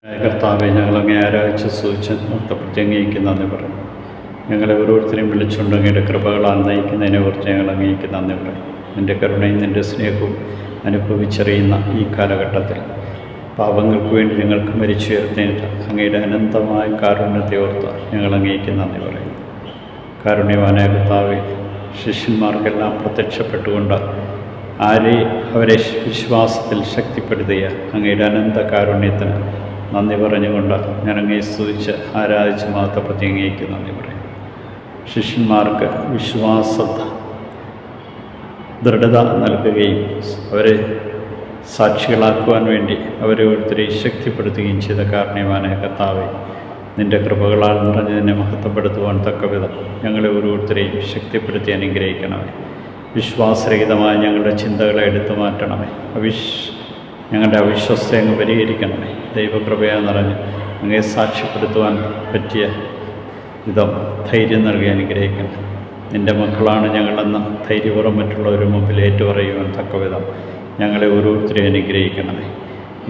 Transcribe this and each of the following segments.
കർത്താവെ, ഞങ്ങളങ്ങേ ആരാധിച്ച് സൂചിച്ച് പ്രത്യേകിക്ക് നന്ദി പറയും. ഞങ്ങളെ ഓരോരുത്തരെയും വിളിച്ചുകൊണ്ട് അങ്ങയുടെ കൃപകളാൽ നയിക്കുന്നതിനെ കുറിച്ച് ഞങ്ങൾ അങ്ങേക്ക് നന്ദി പറയും. നിൻ്റെ കരുണയും നിൻ്റെ സ്നേഹവും അനുഭവിച്ചറിയുന്ന ഈ കാലഘട്ടത്തിൽ പാപങ്ങൾക്ക് വേണ്ടി ഞങ്ങൾക്ക് മരിച്ചുയർത്തേണ്ട അങ്ങയുടെ അനന്തമായ കാരുണ്യത്തെ ഓർത്ത് ഞങ്ങൾ അങ്ങേക്ക് നന്ദി പറയും. കാരുണ്യവാനായ കർത്താവെ, ശിഷ്യന്മാർക്കെല്ലാം പ്രത്യക്ഷപ്പെട്ടുകൊണ്ട് അവരെ വിശ്വാസത്തിൽ ശക്തിപ്പെടുത്തിയ അങ്ങയുടെ അനന്ത കാരുണ്യത്തിന് നന്ദി പറഞ്ഞുകൊണ്ട് ഞാൻ അങ്ങയെ സ്തുതിച്ച് ആരാധിച്ച് മഹത്വപ്പെടുത്തി അങ്ങേക്ക് നന്ദി പറയും. ശിഷ്യന്മാർക്ക് ദൃഢത നൽകുകയും അവരെ സാക്ഷികളാക്കുവാൻ വേണ്ടി അവരെ ഓരോരുത്തരെയും ശക്തിപ്പെടുത്തുകയും ചെയ്ത കാരുണ്യവാനായ കർത്താവെ, നിൻ്റെ കൃപകളാൽ നിറഞ്ഞതിനെ മഹത്വപ്പെടുത്തുവാൻ തക്കവിധം ഞങ്ങളെ ഓരോരുത്തരെയും ശക്തിപ്പെടുത്തി അനുഗ്രഹിക്കണമേ. വിശ്വാസരഹിതമായ ഞങ്ങളുടെ ചിന്തകളെ എടുത്തു മാറ്റണമേ. ഞങ്ങളുടെ അവിശ്വസ്തയെ അങ്ങ് പരിഹരിക്കണമേ. ദൈവകൃപയാൽ നിറഞ്ഞ് അങ്ങേ സാക്ഷ്യപ്പെടുത്തുവാൻ പറ്റിയ വിധം ധൈര്യം നൽകി അനുഗ്രഹിക്കണം. നിൻ്റെ മക്കളാണ് ഞങ്ങളെന്ന ധൈര്യപൂർവ്വം മറ്റുള്ളവരുടെ മുമ്പിൽ ഏറ്റുപറയുവാൻ തക്കവിധം ഞങ്ങളെ ഓരോരുത്തരെയും അനുഗ്രഹിക്കണമേ.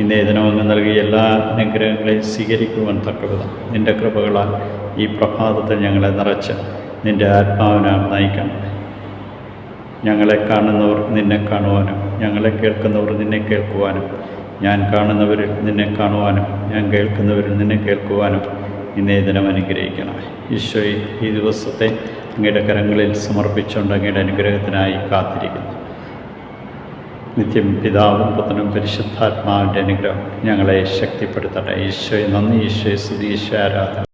ഇന്നേ ദിനമങ്ങ് നൽകിയ എല്ലാ അനുഗ്രഹങ്ങളെയും സ്വീകരിക്കുവാൻ തക്കവിധം നിൻ്റെ കൃപകളാൽ ഈ പ്രഭാതത്തിൽ ഞങ്ങളെ നിറച്ച് നിൻ്റെ ആത്മാവിനാൽ നയിക്കണമേ. ഞങ്ങളെ കാണുന്നവർ നിന്നെ കാണുവാനും ഞങ്ങളെ കേൾക്കുന്നവർ നിന്നെ കേൾക്കുവാനും ഞാൻ കാണുന്നവരിൽ നിന്നെ കാണുവാനും ഞാൻ കേൾക്കുന്നവരിൽ നിന്നെ കേൾക്കുവാനും ഇന്നേ ദിനം അനുഗ്രഹിക്കണമേ. ഈശോയെ, ഈ ദിവസത്തെ അങ്ങയുടെ കരങ്ങളിൽ സമർപ്പിച്ചുകൊണ്ട് അങ്ങയുടെ അനുഗ്രഹത്തിനായി കാത്തിരിക്കുന്നു. നിത്യം പിതാവും പുത്രനും പരിശുദ്ധാത്മാവിൻ്റെ അനുഗ്രഹം ഞങ്ങളെ ശക്തിപ്പെടുത്തട്ടെ. ഈശോയെ നന്ദി, ഈശോയെ സ്തുതി, ഈശോ ആരാധന.